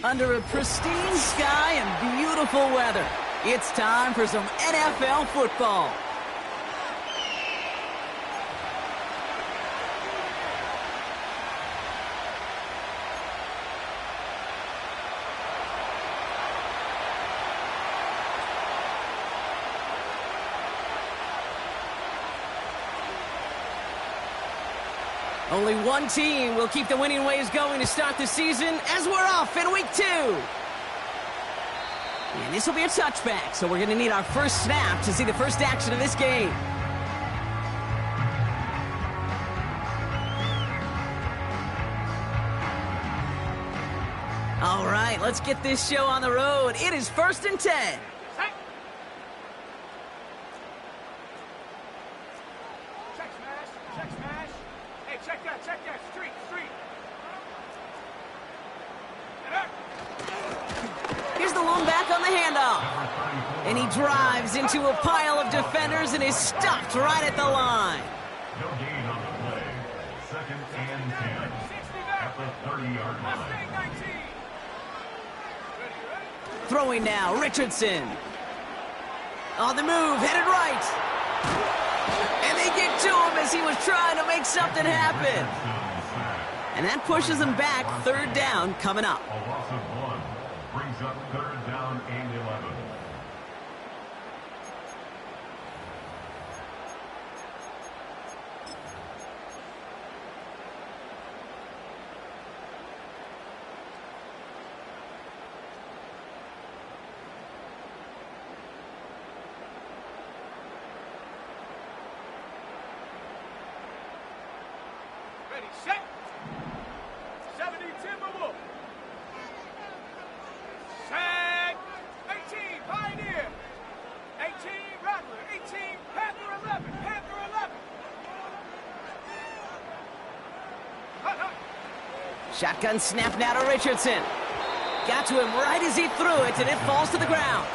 Under a pristine sky and beautiful weather, it's time for some NFL football. Only one team will keep the winning ways going to start the season as we're off in week 2. And this will be a touchback, so we're going to need our first snap to see the first action of this game. All right, let's get this show on the road. It is 1st and 10. Here's the lone back on the handoff. And he drives into a pile of defenders and is stopped right at the line. No gain on the play. 2nd and 10. At the 30-yard line. Throwing now, Richardson. On the move, headed right. And they get to him as he was trying to make something happen. And that pushes him back. 3rd down coming up. A loss of 1 brings up 3rd down and 11. Ready, set. 70 Timberwolf. Set. 18 Pioneer. 18 Rattler. 18 Panther 11. Panther 11. Hut, hut. Shotgun snap now to Richardson. Got to him right as he threw it, and it falls to the ground.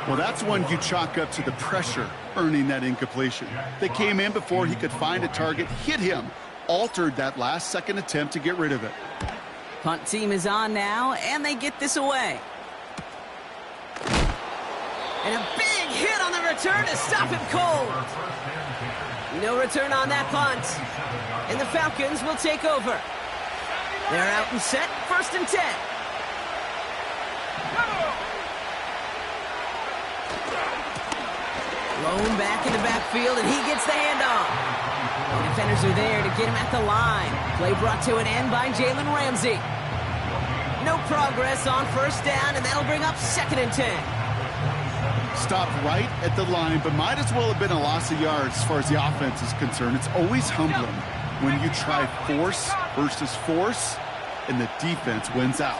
Well, that's one you chalk up to the pressure earning that incompletion. They came in before he could find a target, hit him, altered that last-second attempt to get rid of it. Punt team is on now, and they get this away. And a big hit on the return to stop him cold. No return on that punt. And the Falcons will take over. They're out and set, 1st and 10. Lone back in the backfield, and he gets the handoff. The defenders are there to get him at the line. Play brought to an end by Jalen Ramsey. No progress on 1st down, and that'll bring up 2nd and 10. Stopped right at the line, but might as well have been a loss of yards as far as the offense is concerned. It's always humbling when you try force versus force, and the defense wins out.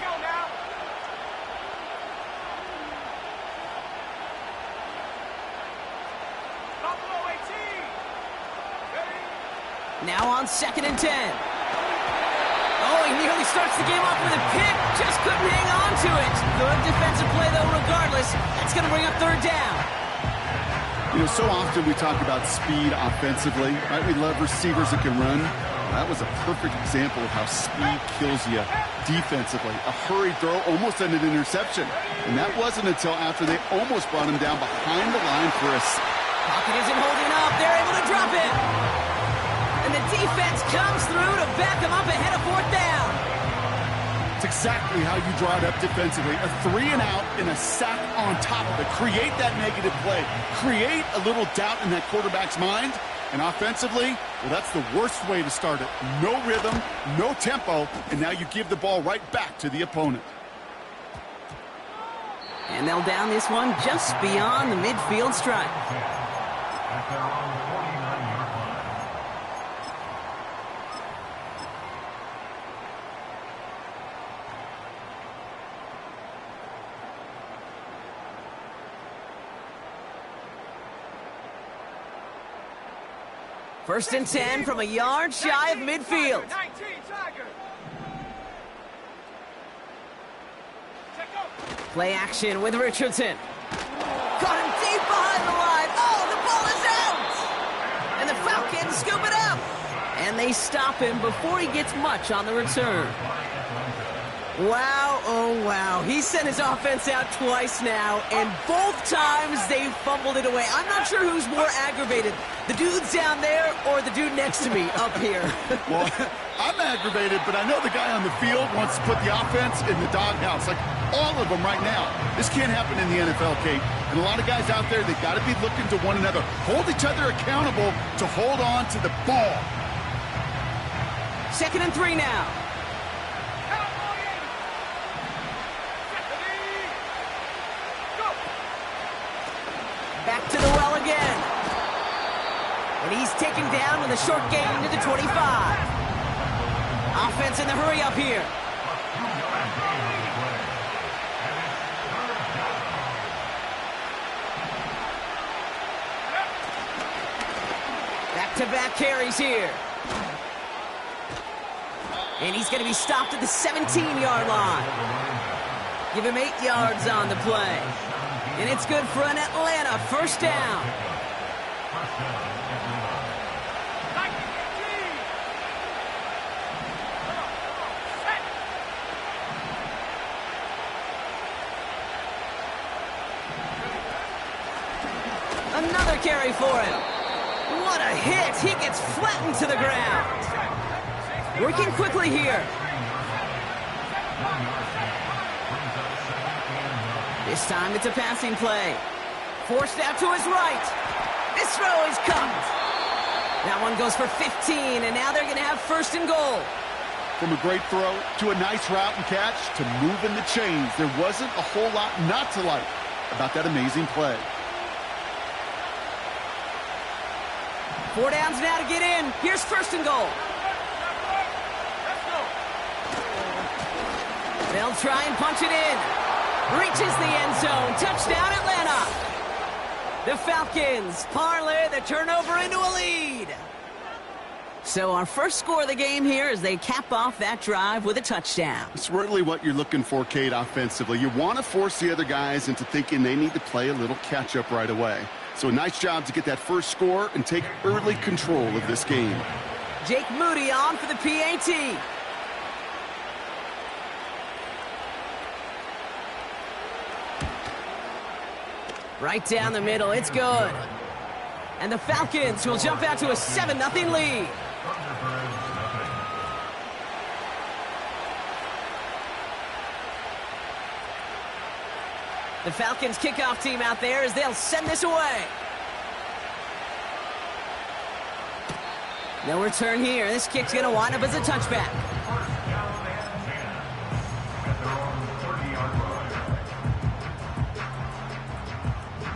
Now on 2nd and 10. Oh, he nearly starts the game off with a pick. Just couldn't hang on to it. Good defensive play, though, regardless. That's going to bring up 3rd down. You know, so often we talk about speed offensively, right? We love receivers that can run. That was a perfect example of how speed kills you defensively. A hurried throw almost ended an interception. And that wasn't until after they almost brought him down behind the line for a... Pocket isn't holding up. They're able to drop it. And the defense comes through to back him up ahead of 4th down. It's exactly how you draw it up defensively. A 3 and out and a sack on top of it. Create that negative play. Create a little doubt in that quarterback's mind. And offensively, well, that's the worst way to start it. No rhythm, no tempo, and now you give the ball right back to the opponent. And they'll down this one just beyond the midfield stripe. At their own 49-yard line. First and 10 from a yard shy of midfield. Play action with Richardson. Caught him deep behind the line. Oh, the ball is out! And the Falcons scoop it up. And they stop him before he gets much on the return. Wow, oh wow. He sent his offense out twice now, and both times they fumbled it away. I'm not sure who's more aggravated, the dudes down there or the dude next to me up here. Well, I'm aggravated, but I know the guy on the field wants to put the offense in the doghouse, like all of them right now. This can't happen in the NFL, Kate. And a lot of guys out there, they've got to be looking to one another, hold each other accountable to hold on to the ball. 2nd and 3 now. Back to the well again. And he's taken down with a short gain to the 25. Offense in the hurry up here. Back-to-back carries here. And he's going to be stopped at the 17-yard line. Give him 8 yards on the play. And it's good for an Atlanta first down. Another carry for him. What a hit. He gets flattened to the ground. Working quickly here. This time it's a passing play. Forced out to his right. This throw is cut. That one goes for 15, and now they're going to have 1st and goal. From a great throw to a nice route and catch to moving the chains, there wasn't a whole lot not to like about that amazing play. 4 downs now to get in. Here's 1st and goal. They'll try and punch it in. Reaches the end zone. Touchdown, Atlanta. The Falcons parlay the turnover into a lead. So our first score of the game here as they cap off that drive with a touchdown. It's really what you're looking for, Kate, offensively. You want to force the other guys into thinking they need to play a little catch-up right away. So a nice job to get that first score and take early control of this game. Jake Moody on for the PAT. Right down the middle, it's good. And the Falcons will jump out to a 7-0 lead. The Falcons kickoff team out there as they'll send this away. No return here. This kick's going to wind up as a touchback.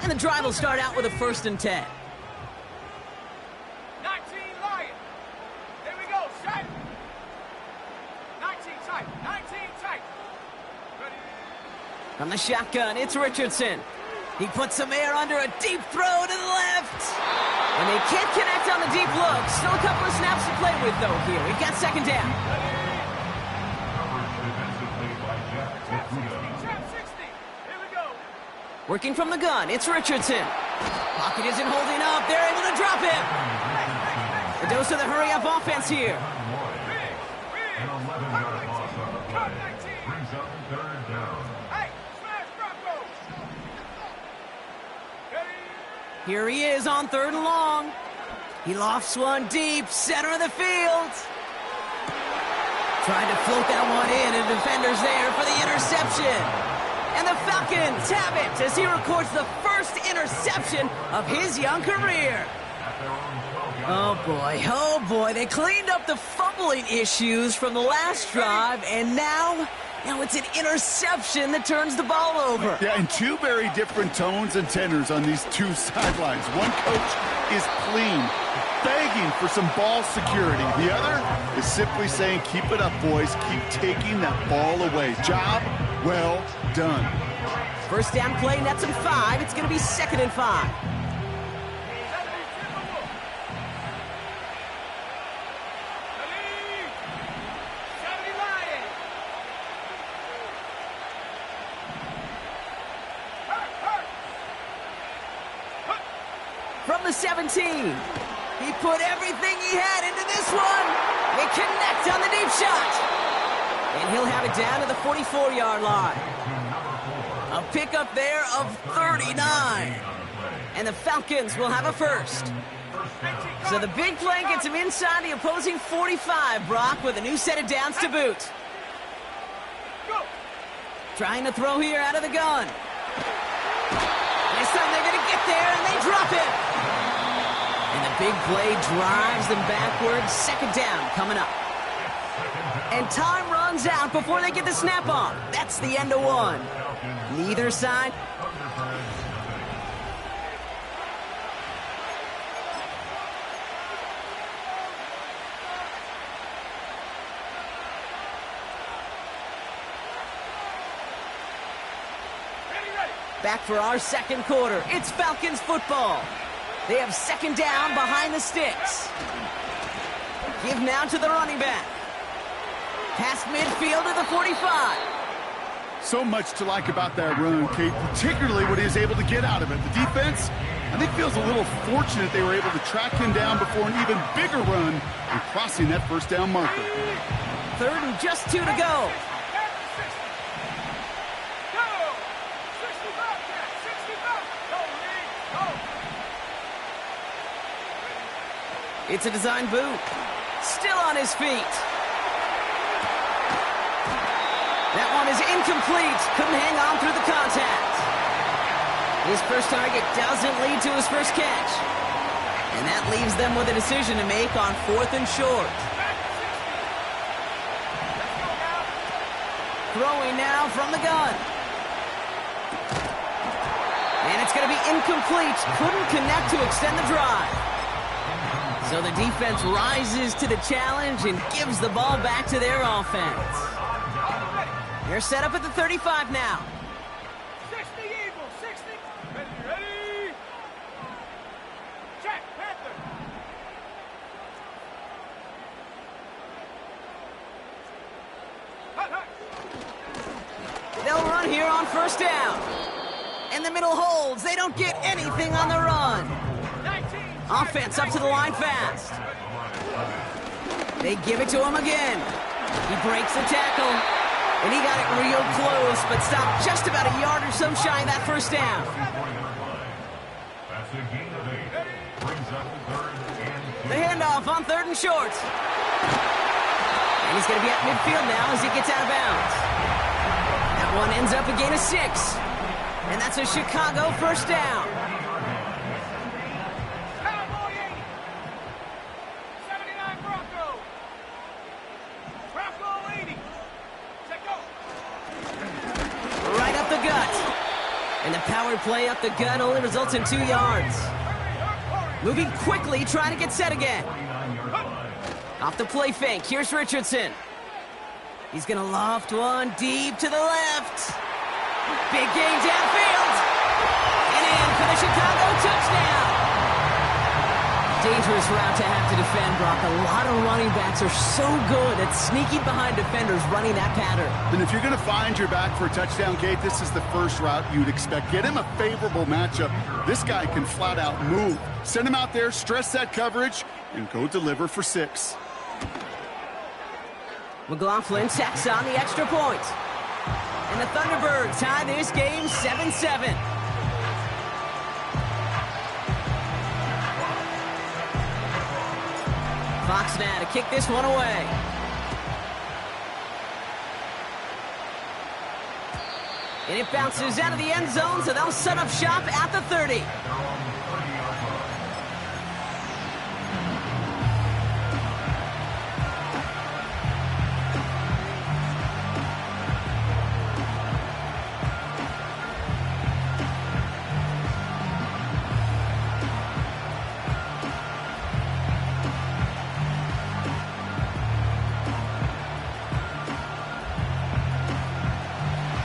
And the drive will start out with a 1st and 10. 19 Lions. Here we go. Set. 19 tight. 19 tight. Ready. From the shotgun, it's Richardson. He puts some air under a deep throw to the left. And they can't connect on the deep look. Still a couple of snaps to play with, though, here. We've got 2nd down. Working from the gun, it's Richardson. Pocket isn't holding up. They're able to drop him. The dose of the hurry-up offense here. An 11-yard loss on the play. Brings up 3rd down. Hey, smash Broncos. Here he is on 3rd and long. He lofts one deep, center of the field. Trying to float that one in, and defender's there for the interception. And the Falcons have it as he records the first interception of his young career. Oh boy, they cleaned up the fumbling issues from the last drive, and now it's an interception that turns the ball over. Yeah, and 2 very different tones and tenors on these 2 sidelines. One coach is clean, begging for some ball security. The other is simply saying, keep it up, boys. Keep taking that ball away. Job well done. First down play, nets him 5. It's going to be 2nd and 5. From the 17, he put everything he had into this one. They connect on the deep shot. And he'll have it down to the 44-yard line. A pickup there of 39. And the Falcons will have a first. So the big play gets him inside the opposing 45, Brock, with a new set of downs to boot. Trying to throw here out of the gun. This time they're going to get there, and they drop it. And the big play drives them backwards. Second down coming up. And time runs out before they get the snap on. That's the end of one. Neither side. Back for our second quarter. It's Falcons football. They have second down behind the sticks. Give now to the running back. Past midfield to the 45. So much to like about that run, Kate, particularly what he was able to get out of it. The defense, I think, feels a little fortunate they were able to track him down before an even bigger run and crossing that first down marker. Third and just 2 to go. It's a design boot. Still on his feet. That one is incomplete. Couldn't hang on through the contact. His first target doesn't lead to his first catch. And that leaves them with a decision to make on 4th and short. Throwing now from the gun. And it's going to be incomplete. Couldn't connect to extend the drive. So the defense rises to the challenge and gives the ball back to their offense. They're set up at the 35 now. 60 Eagles, 60. Ready. Check, Panther. They'll run here on first down. And the middle holds. They don't get anything on the run. Offense up to the line fast. They give it to him again. He breaks the tackle. And he got it real close, but stopped just about a yard or so shy of that first down. The handoff on 3rd and short. And he's going to be at midfield now as he gets out of bounds. That one ends up a gain of 6. And that's a Chicago first down. And the power play up the gut only results in 2 yards. Moving quickly, trying to get set again. Off the play fake, here's Richardson. He's going to loft one deep to the left. Big gain downfield. And in for the Chicago touchdown. Dangerous route to have to defend, Brock. A lot of running backs are so good at sneaking behind defenders running that pattern. And if you're going to find your back for a touchdown, Kate, this is the first route you'd expect. Get him a favorable matchup. This guy can flat out move. Send him out there, stress that coverage, and go deliver for 6. McLaughlin tacks on the extra point. And the Thunderbirds tie this game 7-7. Fox now to kick this one away. And it bounces out of the end zone, so they'll set up shop at the 30.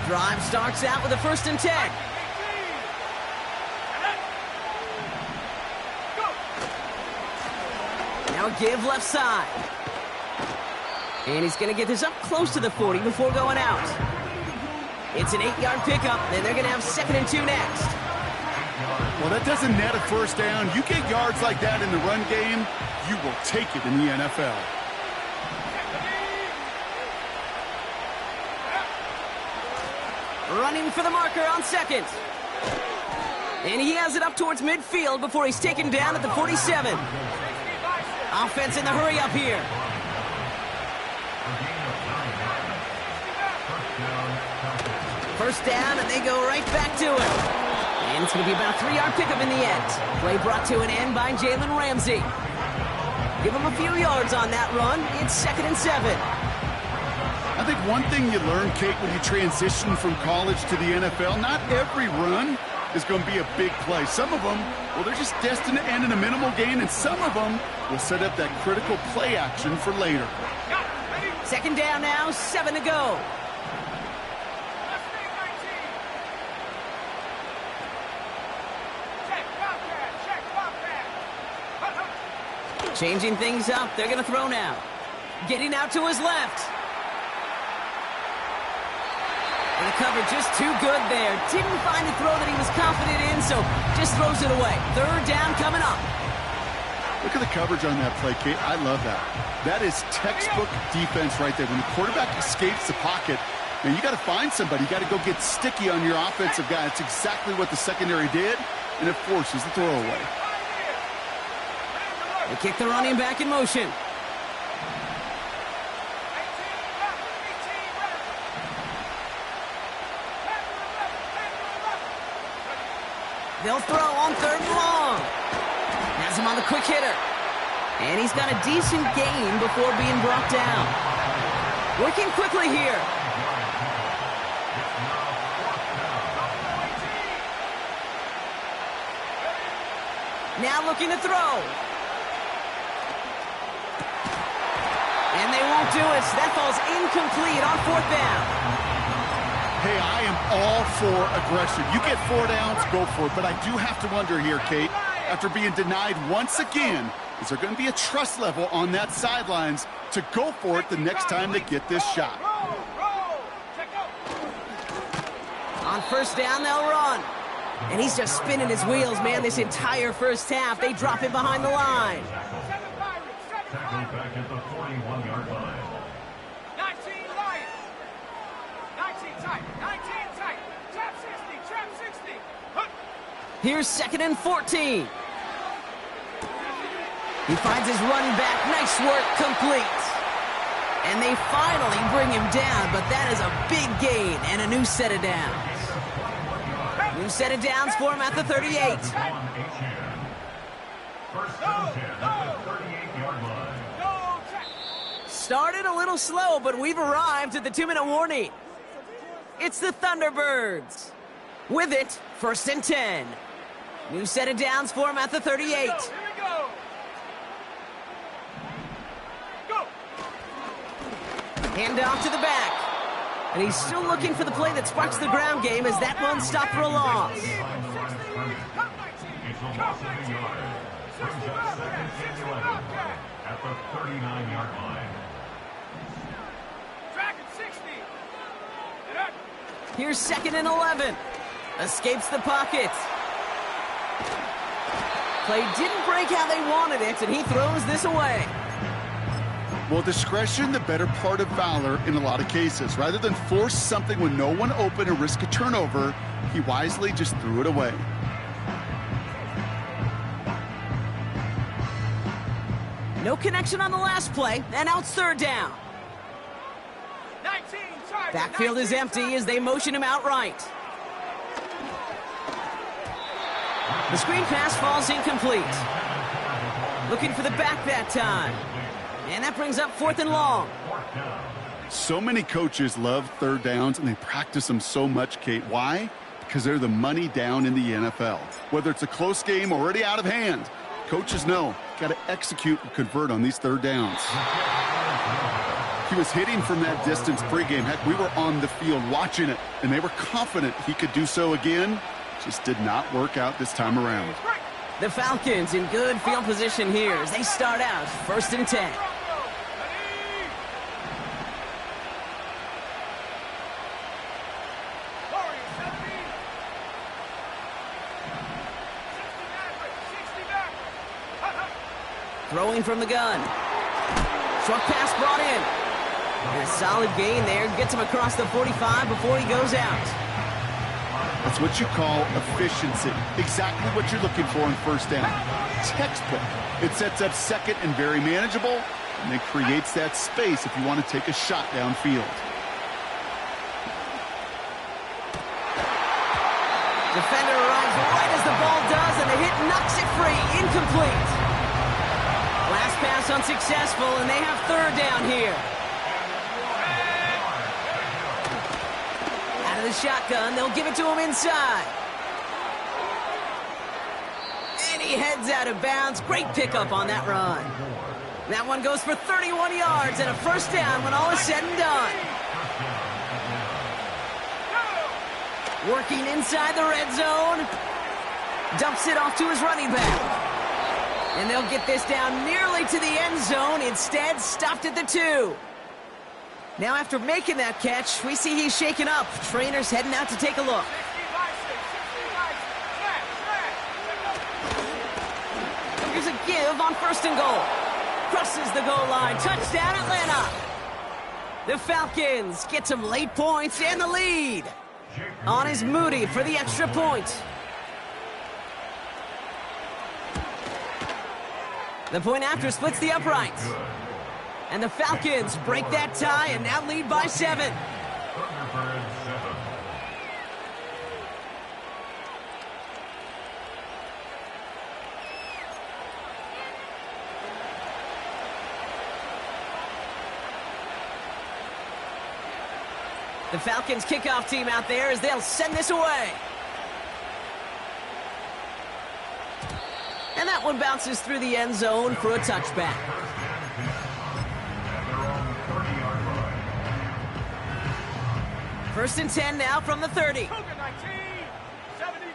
Drive starts out with a 1st and 10. Now a give left side. And he's going to get this up close to the 40 before going out. It's an 8-yard pickup, and they're going to have 2nd and 2 next. Well, that doesn't net a first down. You get yards like that in the run game, you will take it in the NFL. Running for the marker on second. And he has it up towards midfield before he's taken down at the 47. Offense in the hurry up here. First down, and they go right back to it. And it's going to be about a 3-yard pickup in the end. Play brought to an end by Jalen Ramsey. Give him a few yards on that run. It's 2nd and 7. I think one thing you learn, Kate, when you transition from college to the NFL, not every run is going to be a big play. Some of them, well, they're just destined to end in a minimal gain, and some of them will set up that critical play action for later. 2nd down now, 7 to go. Changing things up. They're going to throw now. Getting out to his left. And the cover just too good there. Didn't find a throw that he was confident in, so just throws it away. 3rd down coming up. Look at the coverage on that play, Kate. I love that. That is textbook defense right there. When the quarterback escapes the pocket, man, you got to find somebody. You got to go get sticky on your offensive guy. That's exactly what the secondary did, and it forces the throwaway. They kick the running back in motion. They'll throw on 3rd and long. Has him on the quick hitter. And he's got a decent gain before being brought down. Working quickly here. Now looking to throw. And they won't do it. So that falls incomplete on 4th down. Hey, I am all for aggression. You get 4 downs, go for it. But I do have to wonder here, Kate, after being denied once again, is there going to be a trust level on that sidelines to go for it the next time they get this shot? On 1st down, they'll run. And he's just spinning his wheels, man, this entire first half. They drop him behind the line. Tackled back at the 41-yard line. 19 light. 19 tight. 19 tight. Trap 60. Trap 60. Here's 2nd and 14. He finds his running back. Nice work, complete. And they finally bring him down, but that is a big gain and a new set of downs. New set of downs for him at the 38. First and 10 at the 38-yard line. Started a little slow, but we've arrived at the 2-minute warning. It's the Thunderbirds. With it, 1st and 10. New set of downs for him at the 38. Here we go. Hand off to the back. And he's still looking for the play that sparks the ground game as that one stopped for a loss. It's a loss of a yard. Brings up 2nd and 11 at the 39-yard line. Dragon 60. Here's 2nd and 11. Escapes the pocket. Play didn't break how they wanted it, and he throws this away. Well, discretion, the better part of valor in a lot of cases. Rather than force something when no one open and risk a turnover, he wisely just threw it away. No connection on the last play, and now it's 3rd down. 19 tight. Backfield is empty as they motion him outright. The screen pass falls incomplete. Looking for the back that time. And that brings up 4th and long. So many coaches love 3rd downs, and they practice them so much, Kate. Why? Because they're the money down in the NFL. Whether it's a close game already out of hand, coaches know, got to execute and convert on these 3rd downs. He was hitting from that distance pregame. Heck, we were on the field watching it, and they were confident he could do so again. Just did not work out this time around. The Falcons in good field position here as they start out 1st and 10. Throwing from the gun. Short pass brought in. And a solid gain there. Gets him across the 45 before he goes out. That's what you call efficiency. Exactly what you're looking for in first down. Textbook. It sets up second and very manageable, and it creates that space if you want to take a shot downfield. Defender arrives right as the ball does, and the hit knocks it free. Incomplete. Last pass unsuccessful, and they have third down here. Out of the shotgun, they'll give it to him inside. And he heads out of bounds. Great pickup on that run. That one goes for 31 yards and a first down when all is said and done. Working inside the red zone. Dumps it off to his running back. And they'll get this down nearly to the end zone. Instead, stopped at the 2. Now after making that catch, we see he's shaken up. Trainer's heading out to take a look. Here's a give on first and goal. Crosses the goal line. Touchdown, Atlanta. The Falcons get some late points and the lead. On is Moody for the extra point. The point after splits the uprights. And the Falcons break that tie and now lead by 7. The Falcons kickoff team out there as they'll send this away. And that one bounces through the end zone for a touchback. First and 10 now from the 30. 70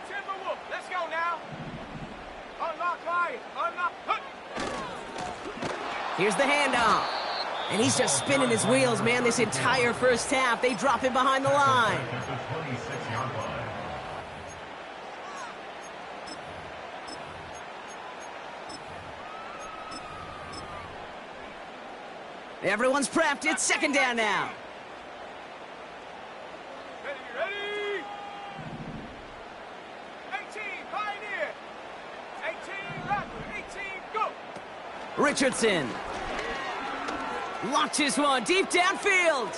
Timberwolf. Let's go now. Unlock line. Unlock. Here's the handoff. And he's just spinning his wheels, man, this entire first half. They drop him behind the line. Everyone's prepped. It's second down now. Ready? 18, Pioneer. 18, Raptor. 18, go. Richardson launches one deep downfield.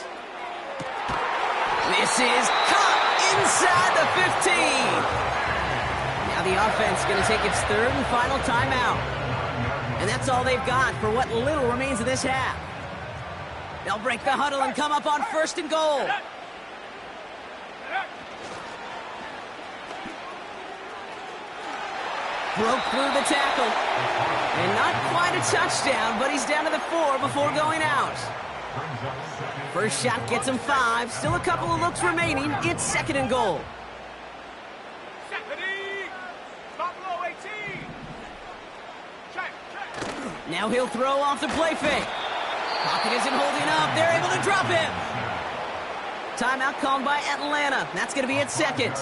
This is caught inside the 15. Now the offense is going to take its third and final timeout. And that's all they've got for what little remains of this half. They'll break the huddle and come up on first and goal. Broke through the tackle. And not quite a touchdown, but he's down to the 4 before going out. First shot gets him 5. Still a couple of looks remaining. It's second and goal. Now he'll throw off the play fake. Pocket isn't holding up. They're able to drop him. Timeout called by Atlanta. That's going to be its second.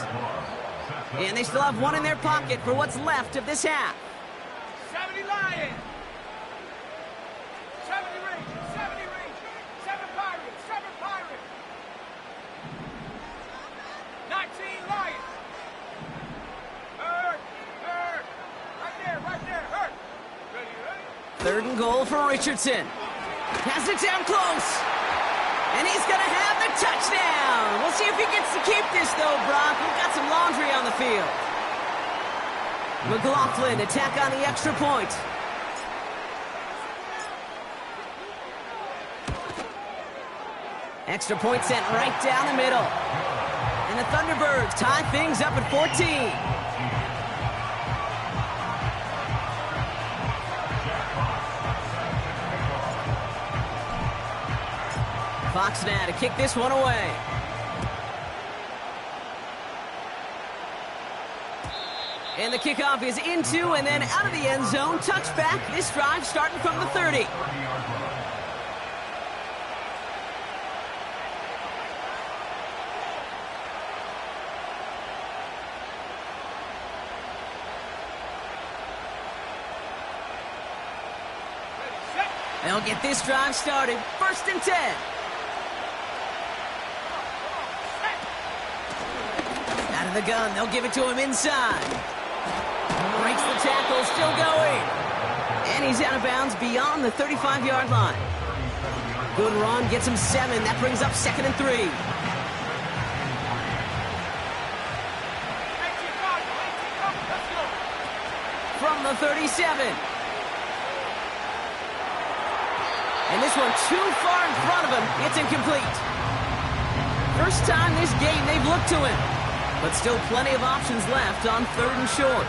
And they still have one in their pocket for what's left of this half. 70 Lions. 70 Rangers. 70 Rangers. 7 Pirates. 7 Pirates. 19 Lions. Hurt. Right there. Hurt. Ready. Third and goal for Richardson. Has it down close. And he's going to have the touchdown. We'll see if he gets to keep this, though, Brock. We've got some laundry on the field. McLaughlin attack on the extra point. Extra point sent right down the middle. And the Thunderbirds tie things up at 14. Fox now to kick this one away. And the kickoff is into and then out of the end zone. Touchback. This drive starting from the 30. They'll get this drive started. First and 10. Out of In the gun, they'll give it to him inside. Breaks the tackle, still going. And he's out of bounds beyond the 35-yard line. Good run, gets him 7. That brings up 2nd and 3. From the 37. And this one too far in front of him. It's incomplete. First time this game they've looked to him. But still plenty of options left on 3rd and short.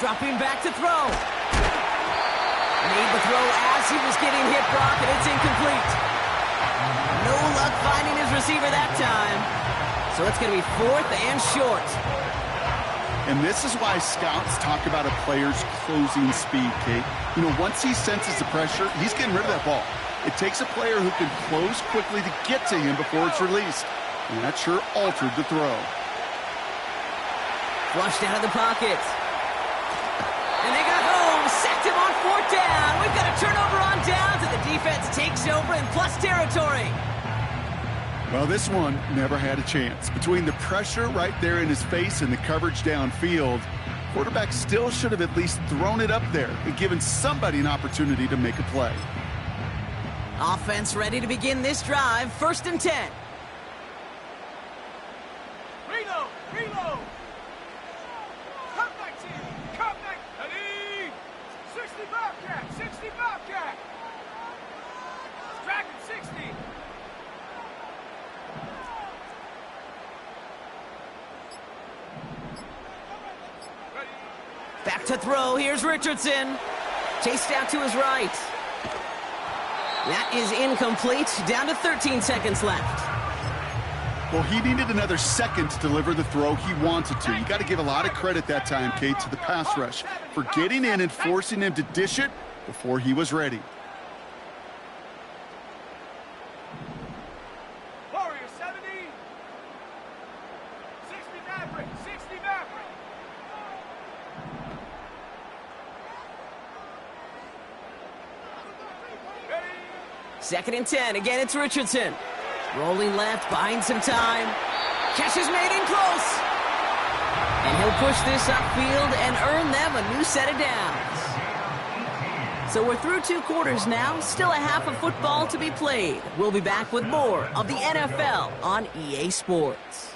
Dropping back to throw. Made the throw as he was getting hit, Brock, and it's incomplete. No luck finding his receiver that time. So it's going to be 4th and short. And this is why scouts talk about a player's closing speed, Kate. You know, once he senses the pressure, he's getting rid of that ball. It takes a player who can close quickly to get to him before it's released. And that sure altered the throw. Flushed out of the pocket. And they got home. Sacked him on 4th down. We've got a turnover on downs, and the defense takes over in plus territory. Well, this one never had a chance. Between the pressure right there in his face and the coverage downfield, quarterback still should have at least thrown it up there and given somebody an opportunity to make a play. Offense ready to begin this drive. 1st and 10. Reload! Reload! Come back, team! Come back! Ready! 60 Bobcat! 60 Bobcat! Dragon 60! Back to throw. Here's Richardson. Chased out to his right. That is incomplete. Down to 13 seconds left. Well, he needed another second to deliver the throw he wanted to. You got to give a lot of credit that time, Kate, to the pass rush for getting in and forcing him to dish it before he was ready. Warrior 70! 60 Maverick! 60 Maverick! Ready! 2nd and 10. Again, it's Richardson. Rolling left, buying some time. Catch is made in close. And he'll push this upfield and earn them a new set of downs. So we're through 2 quarters now. Still a half of football to be played. We'll be back with more of the NFL on EA Sports.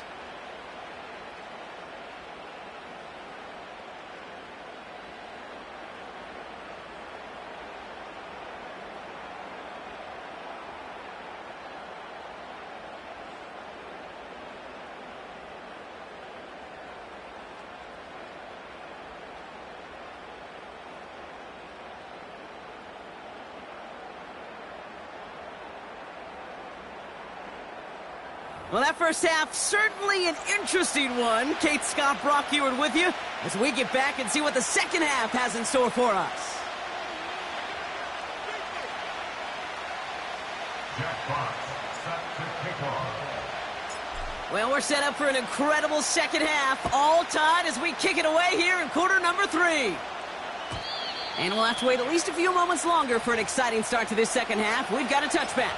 Well, that first half, certainly an interesting one. Kate, Scott, Brock Ewart with you as we get back and see what the second half has in store for us. Jackpot set to kick off. Well, we're set up for an incredible second half, all tied as we kick it away here in quarter number 3. And we'll have to wait at least a few moments longer for an exciting start to this second half. We've got a touchback.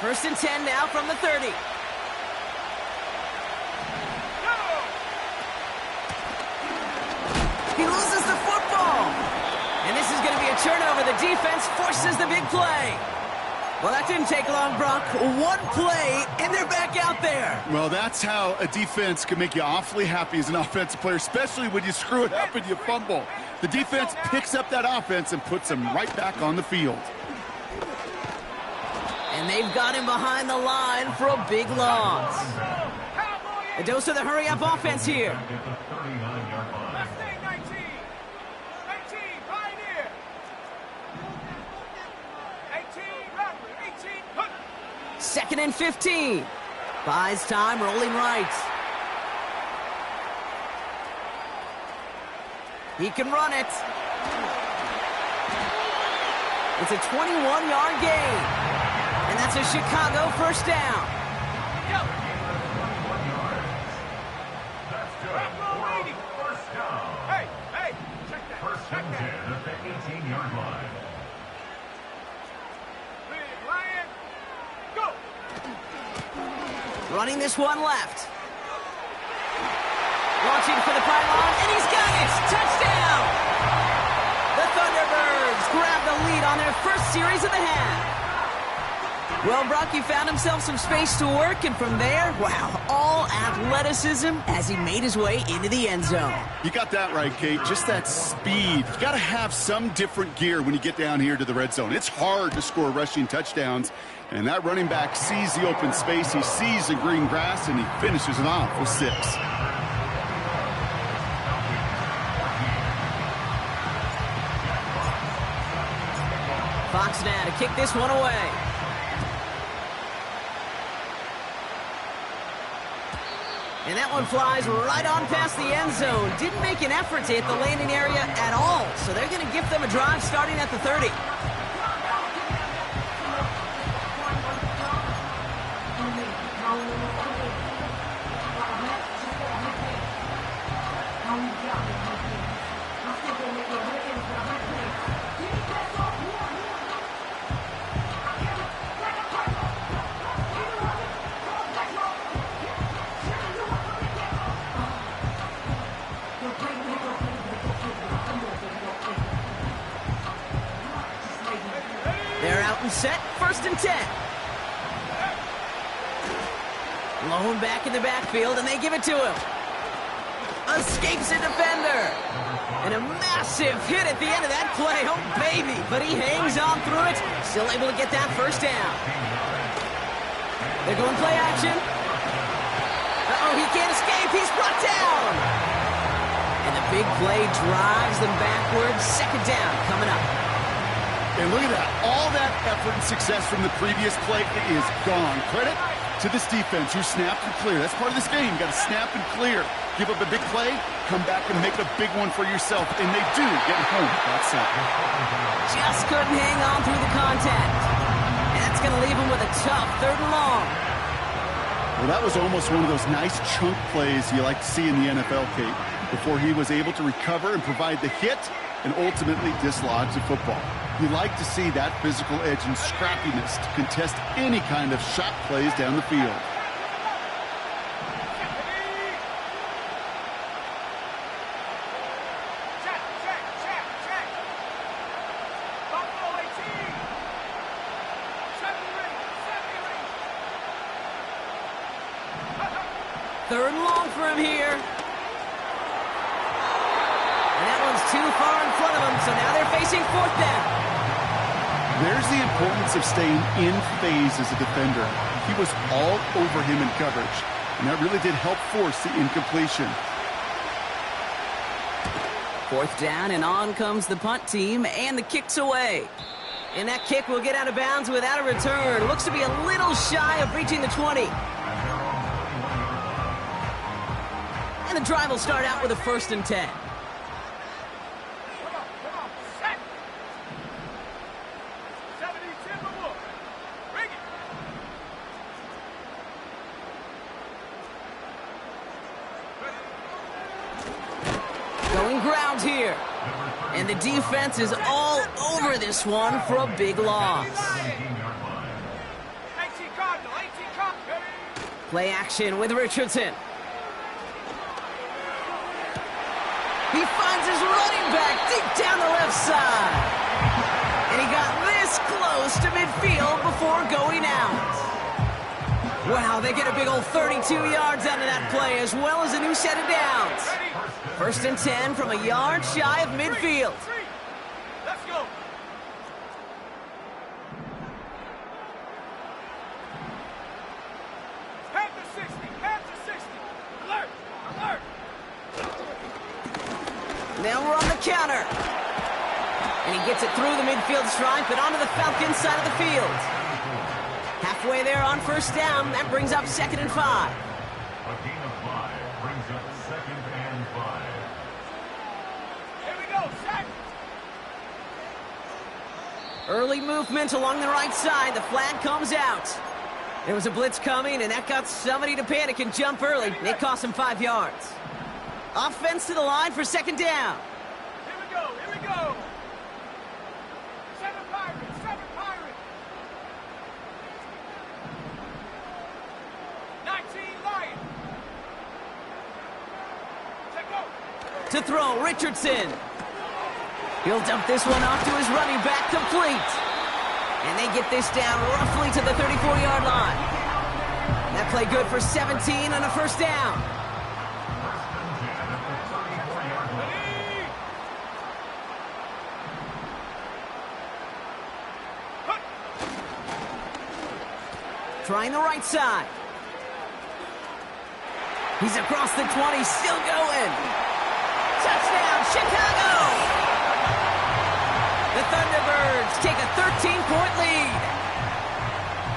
1st and 10 now from the 30. He loses the football. And this is going to be a turnover. The defense forces the big play. Well, that didn't take long, Brock. One play, and they're back out there. Well, that's how a defense can make you awfully happy as an offensive player, especially when you screw it up and you fumble. The defense picks up that offense and puts them right back on the field. And they've got him behind the line for a big loss. A dose of the hurry-up offense here. At the 39-yard line. Mustang 19! 19, Pioneer! 18, Raptor! 18, Hook! 2nd and 15. Buys time, rolling right. He can run it. It's a 21-yard gain. And that's a Chicago first down. Yo! That's good. For a first down. Hey, hey, check that. First and 10 at the 18-yard line. Ryan, go! Running this one left. Launching for the pylon, and he's got it! Touchdown! The Thunderbirds grab the lead on their first series of the half. Well, Brock, he found himself some space to work, and from there, wow, all athleticism as he made his way into the end zone. You got that right, Kate. Just that speed. You got to have some different gear when you get down here to the red zone. It's hard to score rushing touchdowns, and that running back sees the open space, he sees the green grass, and he finishes it off with 6. Fox now to kick this one away. And that one flies right on past the end zone. Didn't make an effort to hit the landing area at all. So they're going to give them a drive starting at the 30. They're out and set, first and 10. Lone back in the backfield, and they give it to him. Escapes a defender. And a massive hit at the end of that play. Oh, baby. But he hangs on through it. Still able to get that first down. They're going play action. Uh-oh, he can't escape. He's brought down. And the big play drives them backwards. Second down coming up. And look at that. All that effort and success from the previous play, it is gone. Credit to this defense who snapped and cleared. That's part of this game. You got to snap and clear. Give up a big play, come back and make a big one for yourself. And they do get home. That's it. Just couldn't hang on through the contact. And that's going to leave him with a tough 3rd and long. Well, that was almost one of those nice chunk plays you like to see in the NFL, Kate, before he was able to recover and provide the hit and ultimately dislodge the football. You like to see that physical edge and scrappiness to contest any kind of shot plays down the field. Check. Buffalo 18. 70 3rd and long for him here. And that one's too far in front of him, so now they're facing 4th down. There's the importance of staying in phase as a defender. He was all over him in coverage, and that really did help force the incompletion. 4th down, and on comes the punt team, and the kick's away. And that kick will get out of bounds without a return. Looks to be a little shy of reaching the 20. And the drive will start out with a 1st and 10. Set. 70 Timberwolves. Bring it. Going ground here. And the defense is all over this one for a big loss. 18 Cardinal. Play action with Richardson. He finds his running back deep down the left side. And he got this close to midfield before going out. Wow, they get a big old 32 yards out of that play, as well as a new set of downs. 1st and 10 from a yard shy of midfield. Let's go. Head to 60. Alert. Now we're on the counter. And he gets it through the midfield stripe and onto the Falcons side of the field. Halfway there on 1st down. That brings up 2nd and 5. A gain of 5 brings up 2nd and 5. Here we go. Set. Early movement along the right side. The flag comes out. There was a blitz coming, and that got somebody to panic and jump early. It cost him 5 yards. Offense to the line for 2nd down. Here we go. To throw, Richardson. He'll dump this one off to his running back, complete. And they get this down roughly to the 34-yard line. That play good for 17 and a first down. Trying the right side. He's across the 20, still going. Touchdown, Chicago! The Thunderbirds take a 13-point lead.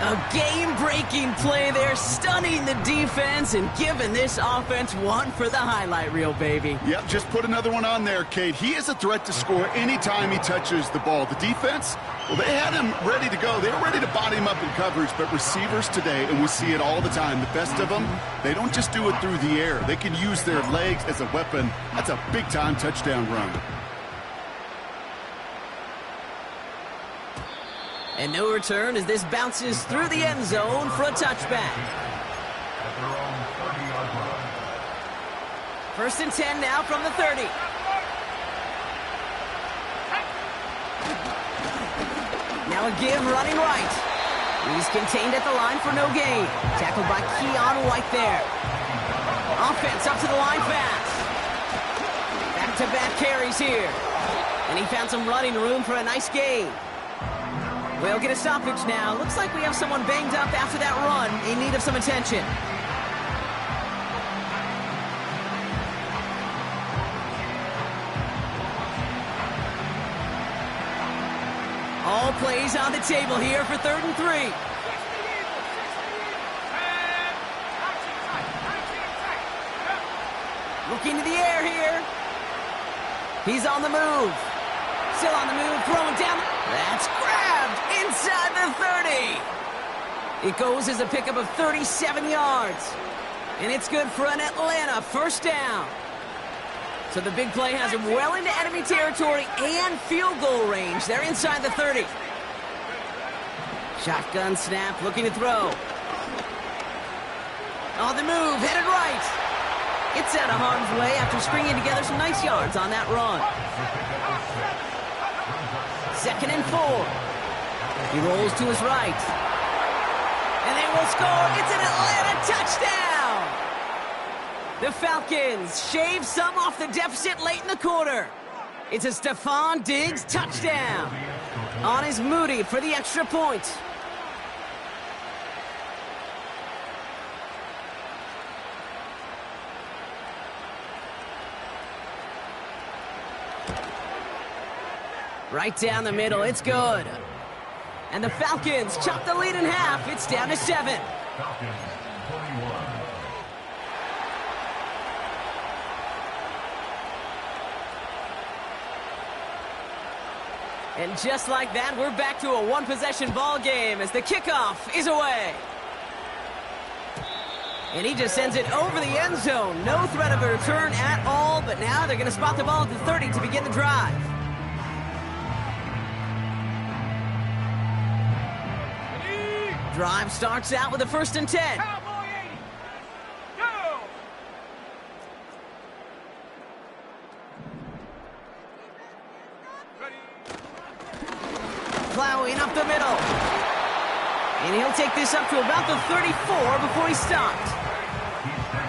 A game-breaking play there, stunning the defense and giving this offense one for the highlight reel, baby. Yep, just put another one on there, Kate. He is a threat to score anytime he touches the ball. The defense, well, they had him ready to go. They were ready to body him up in coverage, but receivers today, and we see it all the time, the best of them, they don't just do it through the air. They can use their legs as a weapon. That's a big-time touchdown run. And no return as this bounces through the end zone for a touchback. First and 10 now from the 30. Now a give running right. He's contained at the line for no gain. Tackled by Keon White there. Offense up to the line fast. Back-to-back carries here. And he found some running room for a nice gain. We'll get a stoppage now. Looks like we have someone banged up after that run in need of some attention. All plays on the table here for 3rd and 3. Looking to the air here. He's on the move. Still on the move, throwing down. That's grabbed inside the 30. It goes as a pickup of 37 yards. And it's good for an Atlanta first down. So the big play has him well into enemy territory and field goal range. They're inside the 30. Shotgun snap, looking to throw. On the move, headed right. It's out of harm's way after stringing together some nice yards on that run. 2nd and 4. He rolls to his right. And they will score. It's an Atlanta touchdown. The Falcons shave some off the deficit late in the quarter. It's a Stephon Diggs touchdown. On his Moody for the extra point. Right down the middle, it's good. And the Falcons chop the lead in half. It's down to 7. Falcons 21. And just like that, we're back to a one-possession ball game as the kickoff is away. And he just sends it over the end zone. No threat of a return at all, but now they're going to spot the ball at the 30 to begin the drive. Drive starts out with a 1st and 10. Cowboy 80. Go. Ready. Plowing up the middle. And he'll take this up to about the 34 before he stopped.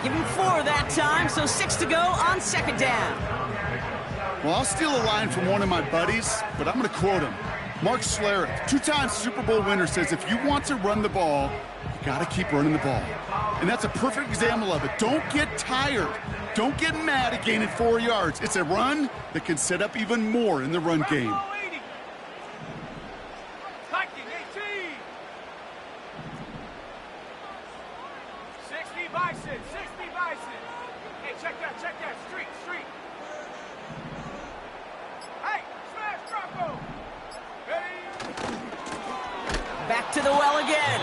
Give him 4 that time, so 6 to go on 2nd down. Well, I'll steal a line from one of my buddies, but I'm going to quote him. Mark Schlereth, 2-time Super Bowl winner, says if you want to run the ball, you got to keep running the ball. And that's a perfect example of it. Don't get tired. Don't get mad at gaining 4 yards. It's a run that can set up even more in the run game. Bravo 80. Viking 18. 60 Bison. 60 Bison. Hey, check that. Street. Hey, smash Bravo. Back to the well again.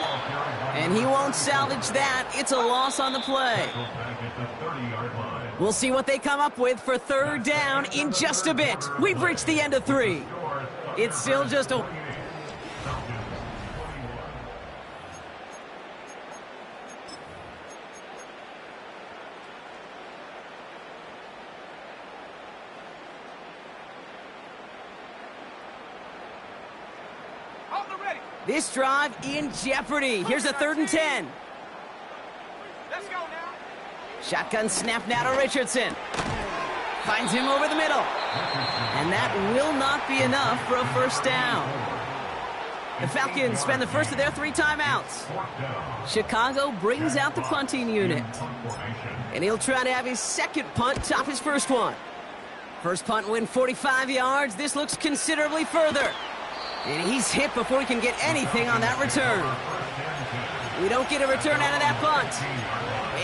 And he won't salvage that. It's a loss on the play. We'll see what they come up with for 3rd down in just a bit. We've reached the end of 3. It's still just a... Hold the ready. This drive in jeopardy. Here's a 3rd and 10. Let's go now. Shotgun snap now to Richardson. Finds him over the middle. And that will not be enough for a first down. The Falcons spend the first of their 3 timeouts. Chicago brings out the punting unit. And he'll try to have his second punt top his first one. First punt win 45 yards. This looks considerably further. And he's hit before he can get anything on that return. We don't get a return out of that punt.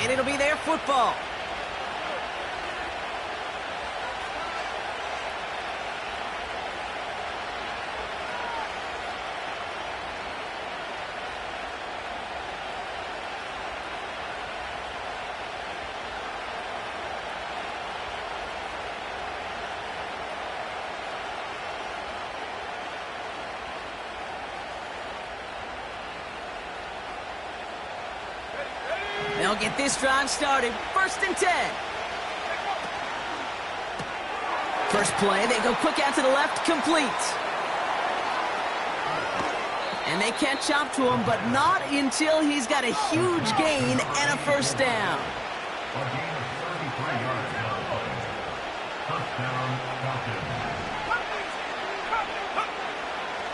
And it'll be their football. They'll get this drive started. 1st and 10. First play, they go quick out to the left, complete. And they catch up to him, but not until he's got a huge gain and a first down.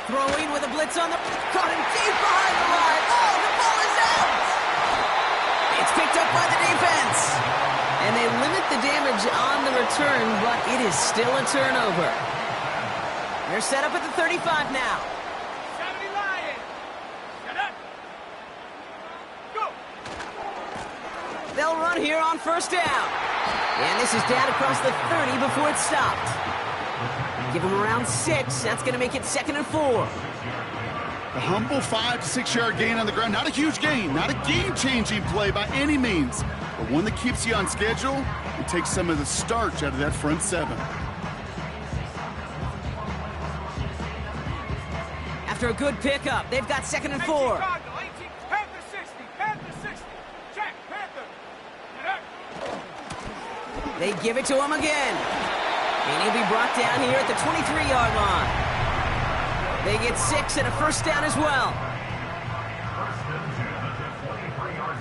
Throwing with a blitz on the... Caught him deep behind the line. Oh, the ball is out! It's picked up by the defense. And they limit the damage on the return, but it is still a turnover. They're set up at the 35 now. 70 Lions. Shut up. Go. They'll run here on first down. And this is down across the 30 before it's stopped. Give them around 6. That's going to make it 2nd and 4. A humble 5 to 6 yard gain on the ground. Not a huge gain, not a game-changing play by any means, but one that keeps you on schedule and takes some of the starch out of that front 7. After a good pickup, they've got 2nd and 4. 18 Cardinal, 18, Panther 60, Panther 60. Jack, Panther. Get up. They give it to him again. And he'll be brought down here at the 23-yard line. They get 6 and a first down as well.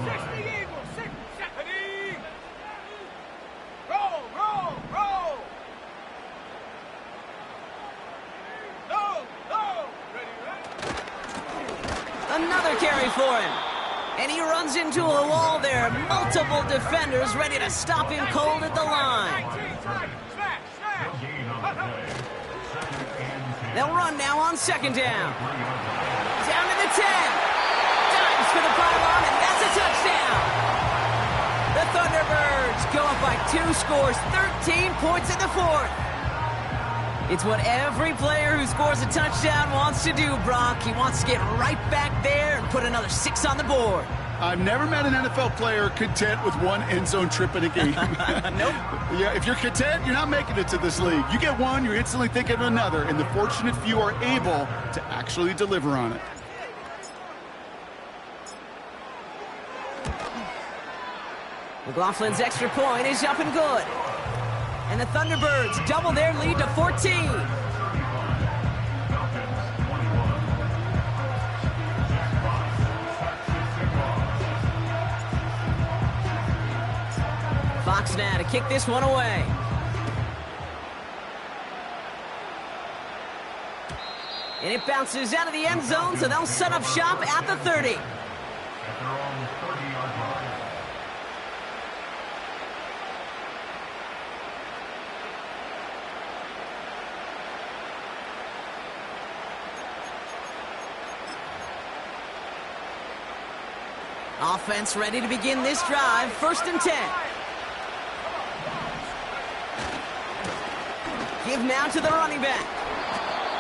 60 Eagles, 6, 70. Roll, roll, roll. No, no. Ready, ready. Another carry for him. And he runs into a wall there. Multiple defenders ready to stop him cold at the line. 19, smash, smash. They'll run now on 2nd down. Down to the 10. Dives for the pylon, and that's a touchdown. The Thunderbirds go up by 2 scores, 13 points in the 4th. It's what every player who scores a touchdown wants to do, Brock. He wants to get right back there and put another 6 on the board. I've never met an NFL player content with 1 end zone trip in a game. Nope. Yeah, if you're content, you're not making it to this league. You get 1, you're instantly thinking of another, and the fortunate few are able to actually deliver on it. McLaughlin's extra point is up and good. And the Thunderbirds double their lead to 14. Fox now to kick this one away. And it bounces out of the end zone, so they'll set up shop at the 30. Offense ready to begin this drive. 1st and 10. Give now to the running back.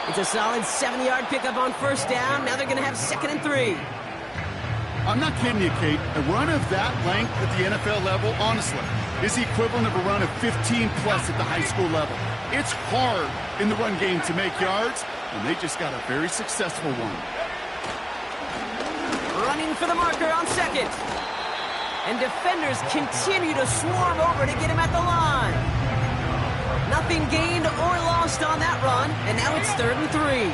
It's a solid 7-yard pickup on first down. Now they're going to have 2nd and 3. I'm not kidding you, Kate. A run of that length at the NFL level, honestly, is the equivalent of a run of 15-plus at the high school level. It's hard in the run game to make yards, and they just got a very successful one. Running for the marker on 2nd. And defenders continue to swarm over to get him at the line. Nothing gained or lost on that run, and now it's 3rd and 3.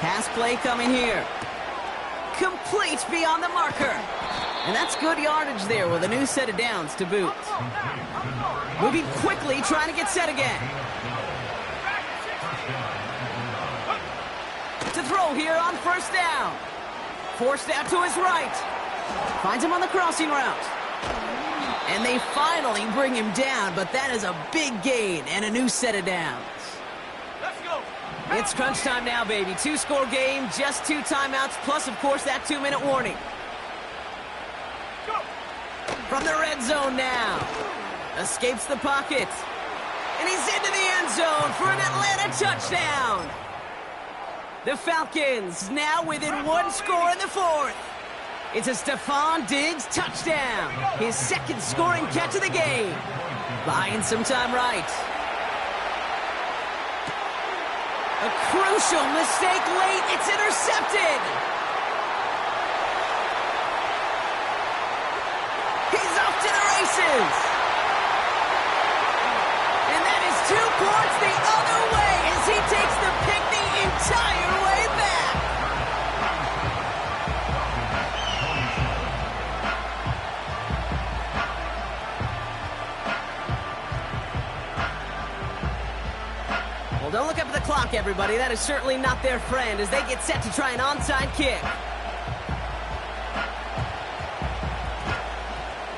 Pass play coming here. Complete beyond the marker. And that's good yardage there with a new set of downs to boot. Moving quickly, trying to get set again. To throw here on first down. Forced out to his right. Finds him on the crossing route. And they finally bring him down, but that is a big gain and a new set of downs. Let's go. It's crunch time now, baby. 2-score game, just 2 timeouts, plus, of course, that 2-minute warning. Go. From the red zone now. Escapes the pocket. And he's into the end zone for an Atlanta touchdown. The Falcons now within 1 score in the 4th. It's a Stephon Diggs touchdown. His 2nd scoring catch of the game. Buying some time right. A crucial mistake late. It's intercepted. He's off to the races. And that is 2 points the other way as he takes the pick the entire way back. Well, don't look up at the clock, everybody. That is certainly not their friend as they get set to try an onside kick.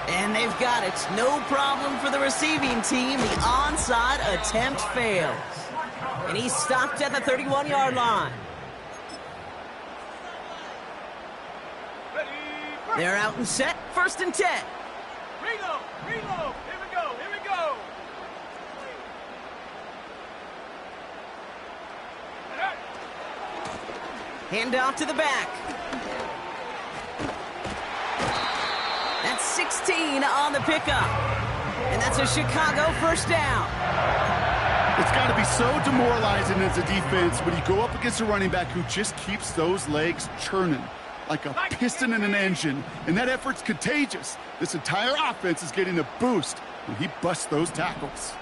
And they've got it. No problem for the receiving team. The onside attempt fails. And he's stopped at the 31-yard line. They're out and set. 1st and 10. Reload. Reload. Here we go. Here we go. Hand off to the back. That's 16 on the pickup. And that's a Chicago first down. It's got to be so demoralizing as a defense when you go up against a running back who just keeps those legs churning like a piston in an engine. And that effort's contagious. This entire offense is getting a boost when he busts those tackles.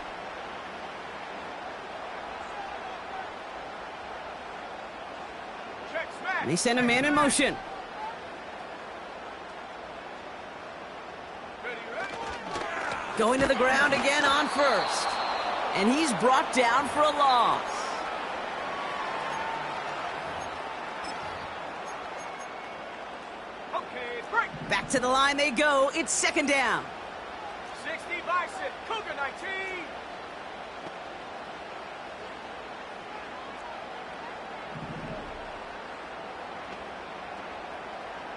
Check smash. And they send a man in motion. Ready, ready. Going to the ground again on first. And he's brought down for a loss. Okay, break. Back to the line they go. It's 2nd down. 60 Bison. Cougar 19.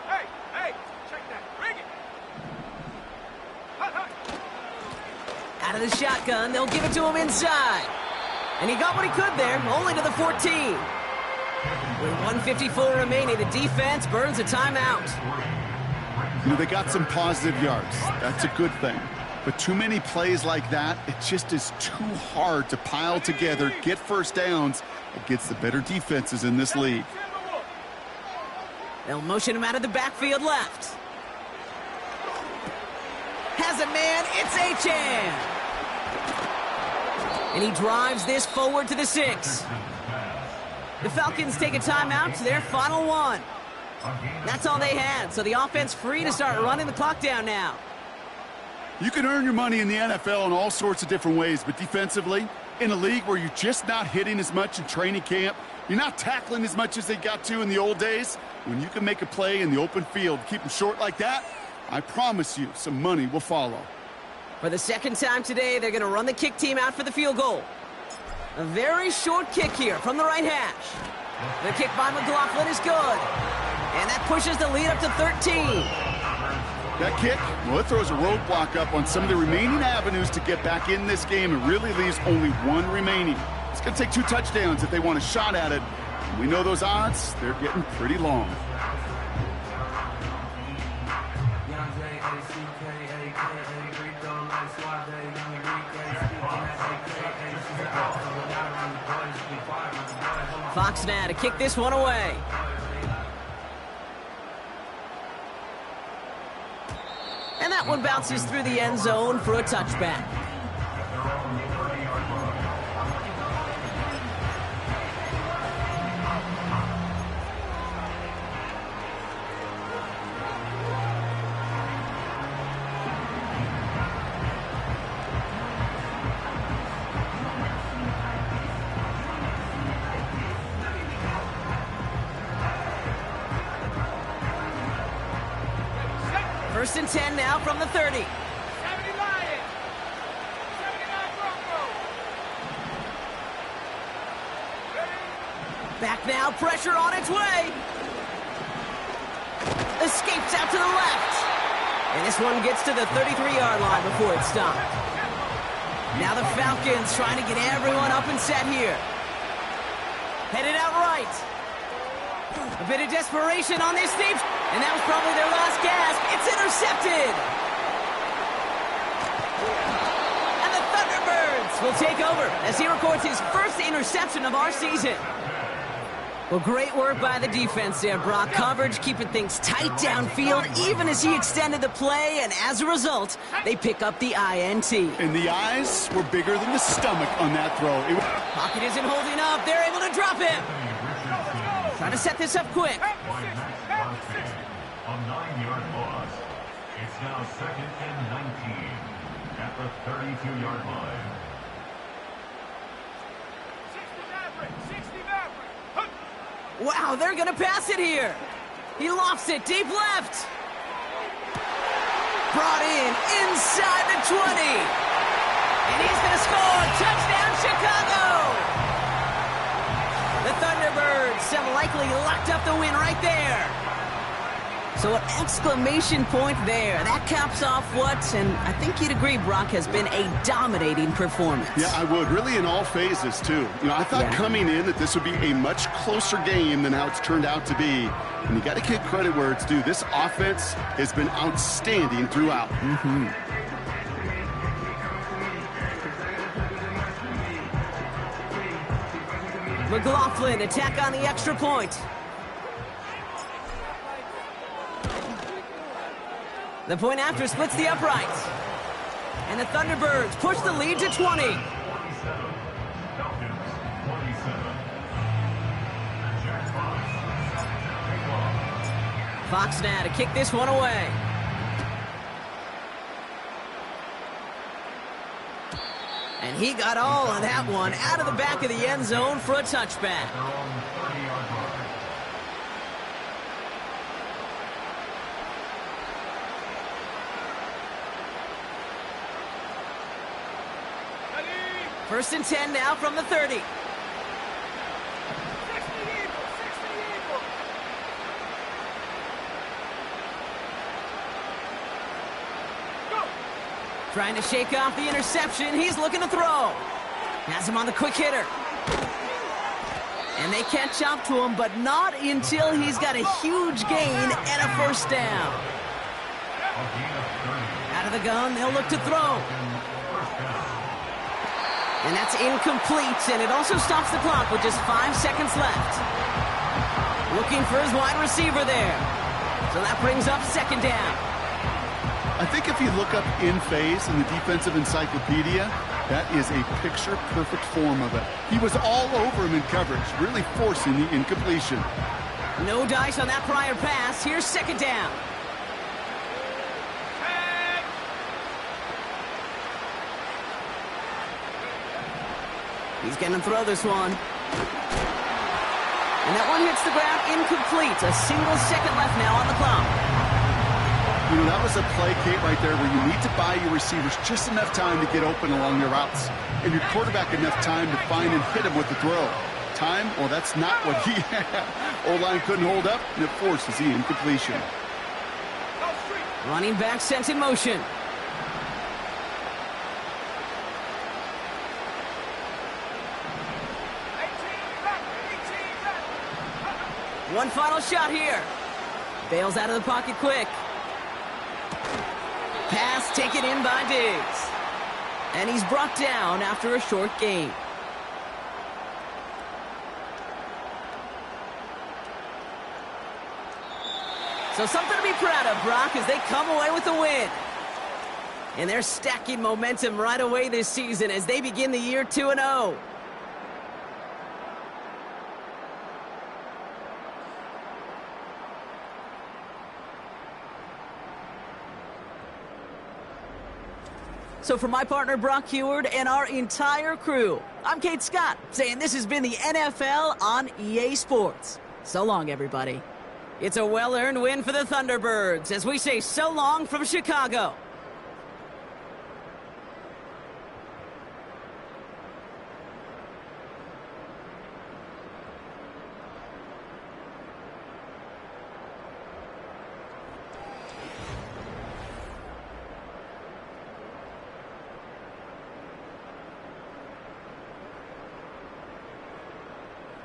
Hey, hey, check that. Bring it. Hut, hut. Out of the shotgun, they'll give it to him inside. And he got what he could there, only to the 14. With 1:54 remaining, the defense burns a timeout. You know, they got some positive yards. That's a good thing. But too many plays like that, it just is too hard to pile together, get first downs against the better defenses in this league. They'll motion him out of the backfield left. Has a man, it's Achan. And he drives this forward to the 6. The Falcons take a timeout to their final 1. That's all they had, so the offense free to start running the clock down now. You can earn your money in the NFL in all sorts of different ways, but defensively, in a league where you're just not hitting as much in training camp, you're not tackling as much as they got to in the old days, when you can make a play in the open field, keep them short like that, I promise you some money will follow. For the 2nd time today, they're going to run the kick team out for the field goal. A very short kick here from the right hash. The kick by McLaughlin is good. And that pushes the lead up to 13. That kick, well, it throws a roadblock up on some of the remaining avenues to get back in this game and really leaves only 1 remaining. It's going to take 2 touchdowns if they want a shot at it. And we know those odds, they're getting pretty long. Fox now to kick this one away. And that one bounces through the end zone for a touchback. First and 10 now from the 30. 70 Lions. 79 Broncos. Back now, pressure on its way. Escapes out to the left. And this one gets to the 33-yard line before it's stopped. Now the Falcons trying to get everyone up and set here. Headed out right. A bit of desperation on this team. And that was probably their last gasp. It's intercepted. And the Thunderbirds will take over as he records his first interception of our season. Well, great work by the defense there, Brock. Coverage keeping things tight downfield, even as he extended the play, and as a result, they pick up the INT. And the eyes were bigger than the stomach on that throw. Pocket isn't holding up. They're able to drop him. Trying to set this up quick. A 9-yard loss. It's now 2nd and 19 at the 32-yard line. 60 Maverick. Wow, they're going to pass it here. He lofts it deep left. Brought in inside the 20. And he's going to score. Touchdown, Chicago. The Thunderbirds have likely locked up the win right there. So an exclamation point there. That caps off what, and I think you'd agree, Brock, has been a dominating performance. Yeah, I would. Really in all phases, too. You know, I thought coming in that this would be a much closer game than how it's turned out to be. And you got to give credit where it's due. This offense has been outstanding throughout. McLaughlin attack on the extra point. The point after splits the uprights. And the Thunderbirds push the lead to 20. Fox now to kick this one away. And he got all of that one out of the back of the end zone for a touchback. First and 10 now from the 30. 60 Eagles. Go. Trying to shake off the interception. He's looking to throw. Has him on the quick hitter. And they catch up to him, but not until he's got a huge gain and a first down. Out of the gun, they'll look to throw. And that's incomplete, and it also stops the clock with just 5 seconds left. Looking for his wide receiver there. So that brings up second down. I think if you look up in phase in the defensive encyclopedia, that is a picture-perfect form of it. He was all over him in coverage, really forcing the incompletion. No dice on that prior pass. Here's second down. He's going to throw this one. And that one hits the ground incomplete. A single second left now on the clock. You know, that was a play, Kate, right there where you need to buy your receivers just enough time to get open along their routes. And your quarterback enough time to find and hit him with the throw. Time? Well, that's not what he had. O-line couldn't hold up, and it forces the incompletion. Running back sent in motion. One final shot here. Bails out of the pocket quick. Pass taken in by Diggs. And he's brought down after a short gain. So something to be proud of, Brock, as they come away with a win. And they're stacking momentum right away this season as they begin the year 2-0. So for my partner, Brock Heward, and our entire crew, I'm Kate Scott, saying this has been the NFL on EA Sports. So long, everybody. It's a well-earned win for the Thunderbirds as we say so long from Chicago.